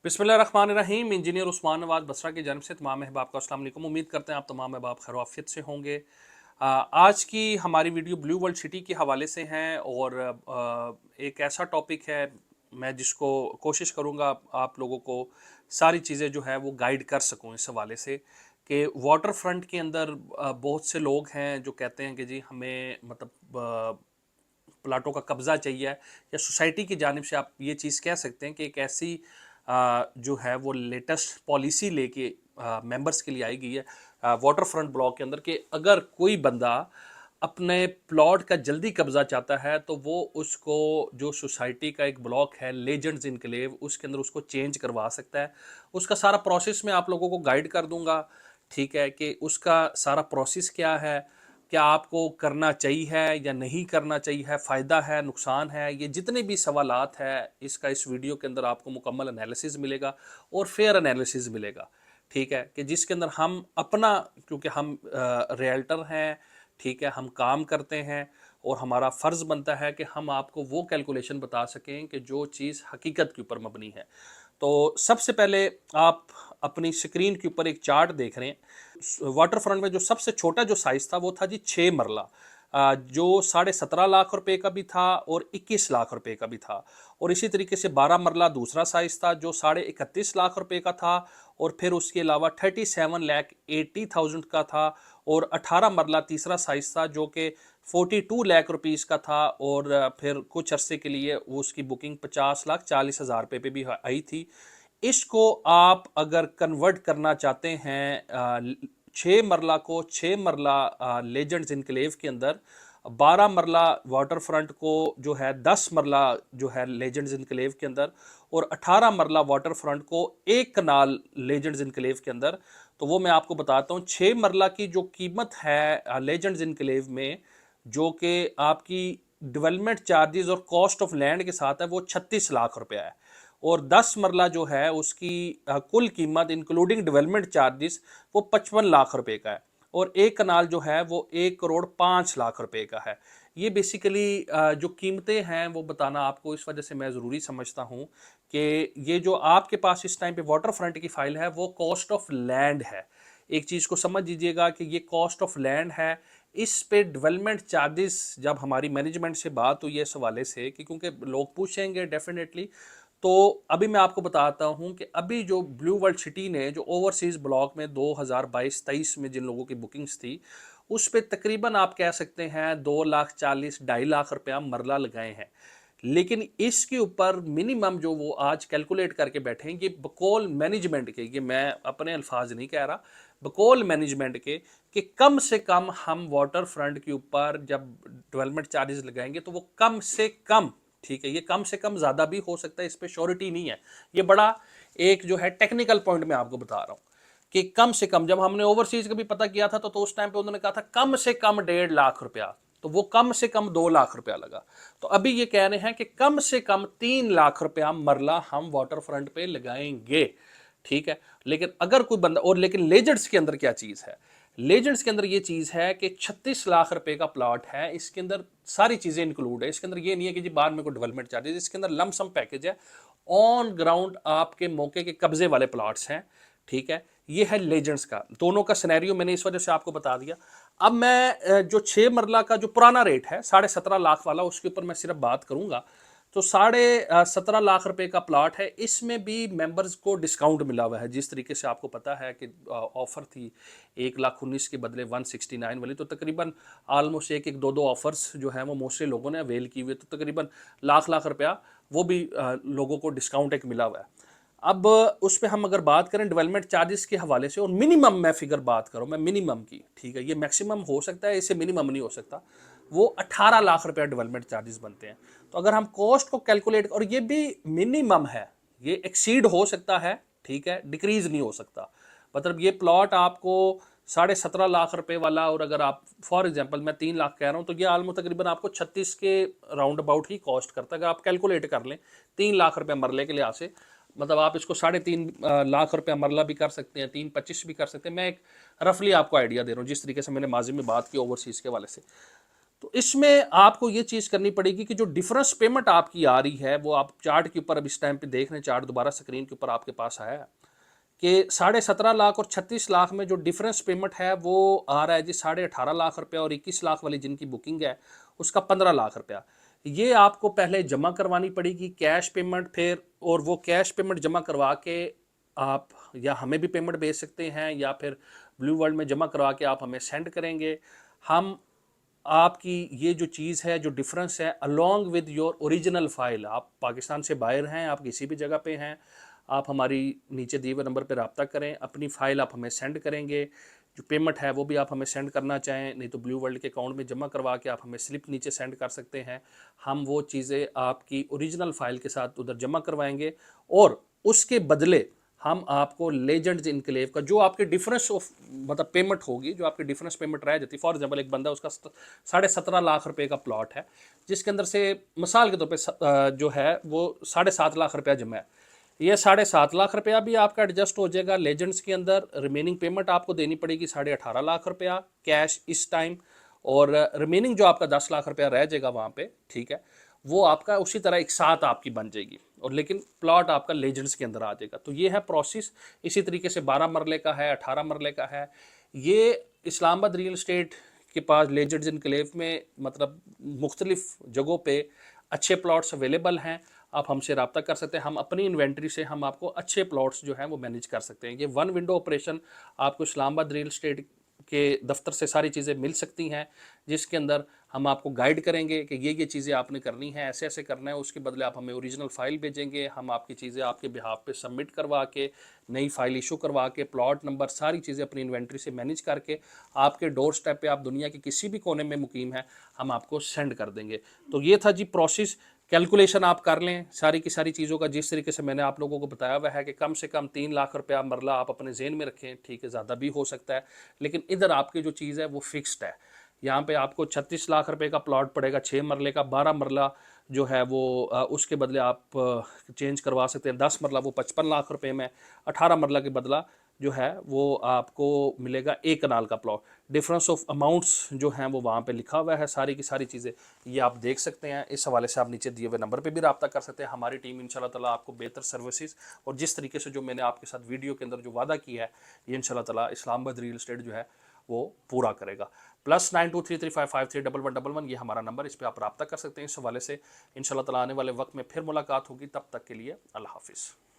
बिस्मिल्लाहिर्रहमानिर्रहीम। इंजीनियर उस्मान नवाज बसरा की जानिब से तमाम अहबाब का अस्सलाम वालेकुम। उम्मीद करते हैं आप तमाम अहबाब खैर आफियत से होंगे। आज की हमारी वीडियो ब्लू वर्ल्ड सिटी के हवाले से हैं और एक ऐसा टॉपिक है मैं जिसको कोशिश करूँगा आप लोगों को सारी चीज़ें जो है वो गाइड कर सकूँ इस हवाले से कि वाटर फ्रंट के अंदर बहुत से लोग हैं जो कहते हैं कि जी हमें मतलब प्लाटों का कब्ज़ा चाहिए या सोसाइटी की जानिब से आप ये चीज़ कह सकते हैं कि एक ऐसी जो है वो लेटेस्ट पॉलिसी लेके मेंबर्स के लिए आई गई है वाटर फ्रंट ब्लॉक के अंदर कि अगर कोई बंदा अपने प्लॉट का जल्दी कब्जा चाहता है तो वो उसको जो सोसाइटी का एक ब्लॉक है लेजेंड्स इनक्लेव उसके अंदर उसको चेंज करवा सकता है। उसका सारा प्रोसेस मैं आप लोगों को गाइड कर दूंगा। ठीक है कि उसका सारा प्रोसेस क्या है, क्या आपको करना चाहिए या नहीं करना चाहिए, फ़ायदा है नुकसान है, ये जितने भी सवालात हैं इसका इस वीडियो के अंदर आपको मुकम्मल एनालिसिस मिलेगा और फेयर एनालिसिस मिलेगा। ठीक है कि जिसके अंदर हम अपना, क्योंकि हम रियल्टर हैं, ठीक है, हम काम करते हैं और हमारा फ़र्ज़ बनता है कि हम आपको वो कैलकुलेशन बता सकें कि जो चीज़ हकीकत के ऊपर मबनी है। तो सबसे पहले आप अपनी स्क्रीन के ऊपर एक चार्ट देख रहे हैं। वाटर फ्रंट में जो सबसे छोटा जो साइज़ था वो था जी 6 मरला, जो 17.5 लाख रुपए का भी था और 21 लाख रुपए का भी था। और इसी तरीके से 12 मरला दूसरा साइज़ था जो 31.5 लाख रुपए का था और फिर उसके अलावा 37,80,000 का था। और 18 मरला तीसरा साइज़ था जो कि 42 लाख रुपीज़ का था और फिर कुछ अरसे के लिए वो उसकी बुकिंग 50,40,000 रुपये पे भी आई थी। इसको आप अगर कन्वर्ट करना चाहते हैं 6 मरला को 6 मरला लेजेंड्स इनक्लेव के अंदर, 12 मरला वाटर फ्रंट को जो है 10 मरला जो है लेजेंड्स इनक्लेव के अंदर और 18 मरला वाटर फ्रंट को एक कनाल लेजेंड्स इनक्लेव के अंदर, तो वो मैं आपको बताता हूँ। 6 मरला की जो कीमत है लेजेंड्स इनक्लेव में, जो कि आपकी डेवलपमेंट चार्जेस और कॉस्ट ऑफ लैंड के साथ है, वो 36 लाख रुपया है। और 10 मरला जो है उसकी कुल कीमत इंक्लूडिंग डेवलपमेंट चार्जेस वो 55 लाख रुपए का है। और एक कनाल जो है वो 1 करोड़ 5 लाख रुपए का है। ये बेसिकली जो कीमतें हैं वो बताना आपको इस वजह से मैं ज़रूरी समझता हूँ कि ये जो आपके पास इस टाइम पे वाटर फ्रंट की फाइल है वो कॉस्ट ऑफ लैंड है। एक चीज़ को समझ लीजिएगा कि ये कॉस्ट ऑफ लैंड है। इस पे डेवलपमेंट चार्जेस जब हमारी मैनेजमेंट से बात हुई है इस हवाले से कि क्योंकि लोग पूछेंगे डेफिनेटली, तो अभी मैं आपको बताता हूं कि अभी जो ब्लू वर्ल्ड सिटी ने जो ओवरसीज ब्लॉक में 2022-23 में जिन लोगों की बुकिंग्स थी उस पे तकरीबन आप कह सकते हैं 2,40,000 2.5 लाख रुपया मरला लगाए हैं। लेकिन इसके ऊपर मिनिमम जो वो आज कैलकुलेट करके बैठे हैं, ये बकौल मैनेजमेंट के, ये मैं अपने अल्फाज नहीं कह रहा, बकौल मैनेजमेंट के, कि कम से कम हम वाटर फ्रंट के ऊपर जब डेवलपमेंट चार्जेस लगाएंगे तो वो कम से कम, ठीक है, ये कम से कम ज़्यादा भी हो सकता है, इस पर श्योरिटी नहीं है। ये बड़ा एक जो है टेक्निकल पॉइंट मैं आपको बता रहा हूँ कि कम से कम, जब हमने ओवरसीज का भी पता किया था तो उस टाइम पे उन्होंने कहा था कम से कम 1.5 लाख रुपया, तो वो कम से कम 2 लाख रुपया लगा। तो अभी ये कह रहे हैं कि कम से कम 3 लाख रुपया मरला हम वाटर फ्रंट पे लगाएंगे। ठीक है, लेकिन अगर कोई बंदा, और लेकिन लेजेंड्स के अंदर क्या चीज़ है, लेजेंड्स के अंदर ये चीज़ है कि 36 लाख रुपए का प्लॉट है, इसके अंदर सारी चीज़ें इंक्लूड है। इसके अंदर ये नहीं है कि जी बाद में कोई डेवलपमेंट चार्जेस, इसके अंदर लमसम पैकेज है, ऑन ग्राउंड आपके मौके के कब्जे वाले प्लॉट्स हैं। ठीक है, ये है लेजेंड्स का, दोनों का सिनेरियो मैंने इस वजह से आपको बता दिया। अब मैं जो 6 मरला का जो पुराना रेट है 17.5 लाख वाला, उसके ऊपर मैं सिर्फ बात करूंगा। तो 17.5 लाख रुपए का प्लॉट है, इसमें भी मेंबर्स को डिस्काउंट मिला हुआ है। जिस तरीके से आपको पता है कि ऑफर थी 1,19,000 के बदले 169 वाली, तो तकरीबन ऑलमोस्ट एक एक दो दो ऑफर्स जो है वो मोस्टली लोगों ने अवेल की हुई, तो तकरीबन लाख लाख रुपया वो भी लोगों को डिस्काउंट एक मिला हुआ है। अब उस पर हम अगर बात करें डेवलपमेंट चार्जेस के हवाले से, और मिनिमम मैं फिगर बात करूं मैं मिनिमम की, ठीक है, ये मैक्सिमम हो सकता है, इससे मिनिमम नहीं हो सकता, वो 18 लाख रुपया डेवलपमेंट चार्जेस बनते हैं। तो अगर हम कॉस्ट को कैलकुलेट, और ये भी मिनिमम है, ये एक्सीड हो सकता है, ठीक है, डिक्रीज नहीं हो सकता। मतलब ये प्लॉट आपको 17.5 लाख रुपए वाला, और अगर आप फॉर एग्जांपल मैं 3 लाख कह रहा हूं, तो ये आलमोस्ट तकरीबन आपको 36 के राउंड अबाउट ही कॉस्ट करता है। अगर आप कैलकुलेट कर लें 3 लाख रुपया मरले के लिहाज से, मतलब आप इसको 3.5 लाख रुपया मरला भी कर सकते हैं, 3,25 भी कर सकते हैं। मैं एक रफली आपको आइडिया दे रहा हूँ जिस तरीके से मैंने माजी में बात की ओवरसीज के वाले से। तो इसमें आपको ये चीज़ करनी पड़ेगी कि जो डिफरेंस पेमेंट आपकी आ रही है वो आप चार्ट के ऊपर अब इस टाइम पे देख रहे हैं, चार्ट दोबारा स्क्रीन के ऊपर आपके पास आया है कि 17.5 लाख और 36 लाख में जो डिफरेंस पेमेंट है वो आ रहा है जी 18.5 लाख रुपया, और 21 लाख वाली जिनकी बुकिंग है उसका 15 लाख रुपया। ये आपको पहले जमा करवानी पड़ेगी कैश पेमेंट, फिर और वो कैश पेमेंट जमा करवा के आप या हमें भी पेमेंट भेज सकते हैं या फिर ब्लू वर्ल्ड में जमा करवा के आप हमें सेंड करेंगे। हम आपकी ये जो चीज़ है, जो डिफरेंस है, along with your original file, आप पाकिस्तान से बाहर हैं, आप किसी भी जगह पे हैं, आप हमारी नीचे दिए हुए नंबर पे रब्ता करें, अपनी फ़ाइल आप हमें सेंड करेंगे, जो पेमेंट है वो भी आप हमें सेंड करना चाहें, नहीं तो ब्लू वर्ल्ड के अकाउंट में जमा करवा के आप हमें स्लिप नीचे सेंड कर सकते हैं। हम वो चीज़ें आपकी ओरिजिनल फ़ाइल के साथ उधर जमा करवाएंगे, और उसके बदले हम आपको लेजेंड्स इनक्लेव का जो आपके डिफरेंस ऑफ मतलब पेमेंट होगी, जो आपकी डिफरेंस पेमेंट रह जाती है, फॉर एग्जांपल एक बंदा उसका 17.5 लाख रुपए का प्लॉट है, जिसके अंदर से मिसाल के तौर पे जो है वो 7.5 लाख रुपया जमा है, ये 7.5 लाख रुपया भी आपका एडजस्ट हो जाएगा लेजेंड्स के अंदर। रिमेनिंग पेमेंट आपको देनी पड़ेगी 18.5 लाख रुपया कैश इस टाइम, और रिमेनिंग जो आपका 10 लाख रुपया रह जाएगा वहाँ पे, ठीक है, वो आपका उसी तरह एक साथ आपकी बन जाएगी, और लेकिन प्लॉट आपका लेजेंड्स के अंदर आ जाएगा। तो ये है प्रोसेस। इसी तरीके से 12 मरले का है, 18 मरले का है। ये इस्लामाबाद रियल एस्टेट के पास लेजेंड्स इनक्लेव में मतलब मुख्तलिफ जगहों पे अच्छे प्लॉट्स अवेलेबल हैं। आप हमसे रब्ता कर सकते हैं, हम अपनी इन्वेंट्री से हम आपको अच्छे प्लॉट्स जो हैं वो मैनेज कर सकते हैं। ये वन विंडो ऑपरेशन आपको इस्लामाबाद रियल एस्टेट के दफ्तर से सारी चीज़ें मिल सकती हैं, जिसके अंदर हम आपको गाइड करेंगे कि ये चीज़ें आपने करनी है, ऐसे ऐसे करना है, उसके बदले आप हमें ओरिजिनल फाइल भेजेंगे, हम आपकी चीज़ें आपके बिहाफ पे सबमिट करवा के नई फाइल इशू करवा के प्लॉट नंबर सारी चीज़ें अपनी इन्वेंट्री से मैनेज करके आपके डोर स्टेप पे, आप दुनिया के किसी भी कोने में मुकीम है, हम आपको सेंड कर देंगे। तो ये था जी प्रोसेस। कैलकुलेशन आप कर लें सारी की सारी चीज़ों का, जिस तरीके से मैंने आप लोगों को बताया हुआ है कि कम से कम 3 लाख रुपया मरला आप अपने जेन में रखें, ठीक है, ज़्यादा भी हो सकता है, लेकिन इधर आपकी जो चीज़ है वो फिक्स्ड है। यहाँ पे आपको 36 लाख रुपए का प्लॉट पड़ेगा 6 मरले का, 12 मरला जो है वो उसके बदले आप चेंज करवा सकते हैं, 10 मरला वो 55 लाख रुपए में, 18 मरला के बदला जो है वो आपको मिलेगा 1 कनाल का प्लॉट। डिफरेंस ऑफ अमाउंट्स जो हैं वो वहाँ पे लिखा हुआ है, सारी की सारी चीज़ें ये आप देख सकते हैं। इस हवाले से आप नीचे दिए हुए नंबर पे भी रब्ता कर सकते हैं। हमारी टीम इंशाल्लाह ताला आपको बेहतर सर्विसेज और जिस तरीके से जो मैंने आपके साथ वीडियो के अंदर जो वादा किया है, ये इंशाल्लाह ताला इस्लामाबाद रियल एस्टेट जो है वो पूरा करेगा। +9233553111 ये हमारा नंबर, इस पर आप रब्ता कर सकते हैं। इस हवाले से इंशाल्लाह ताला आने वाले वक्त में फिर मुलाकात होगी, तब तक के लिए अल्लाह हाफिज़।